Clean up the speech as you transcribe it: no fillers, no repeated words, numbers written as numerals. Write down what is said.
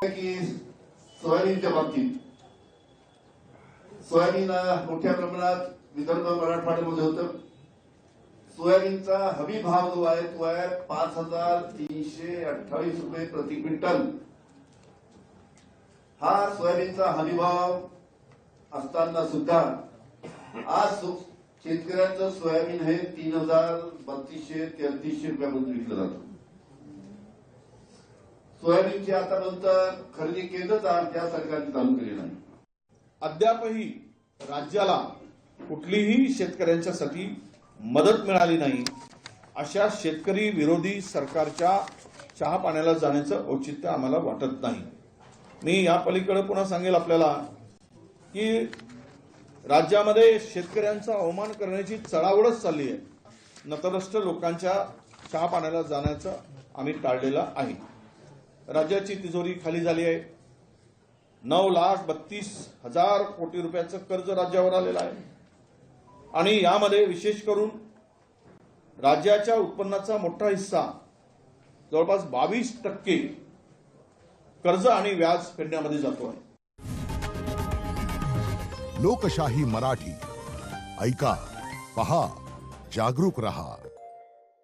की सोयाबीनच्या बाबतीत सोयाबीन मोठ्या प्रमाणात विदर्भ मराठवाड्यामध्ये होतं. सोयाबीनचा हमी भाव जो आहे तो आहे 5,328 रुपये प्रति क्विंटल. हा सोयाबीनचा हमी भाव असताना सुद्धा आज शेतकऱ्यांचं सोयाबीन हे 3,3233 रुपयापर्यंत विकलं जातं. सोयाबीनची आतापर्यंत खरेदी केंद्रच त्या सरकारने चालू केली नाही. अद्यापही राज्याला कुठलीही शेतकऱ्यांच्यासाठी मदत मिळाली नाही. अशा शेतकरी विरोधी सरकारच्या चहा पाण्याला जाण्याचं औचित्य आम्हाला वाटत नाही. मी या पलीकडे पुन्हा सांगेल आपल्याला की राज्यामध्ये शेतकऱ्यांचा अवमान करण्याची चळावळच चालली आहे. नतरस्थ लोकांच्या चहा पाण्याला जाण्याचं आम्ही टाळलेलं आहे. राज्याची तिजोरी खाली झाली आहे. 9,32,000 कोटी रुपयाचं कर्ज राज्यावर आलेलं आहे आणि यामध्ये विशेष करून राज्याच्या उत्पन्नाचा मोठा हिस्सा जवळपास 22% कर्ज आणि व्याज फेडण्यामध्ये जातो आहे. लोकशाही मराठी ऐका, पहा, जागरूक रहा.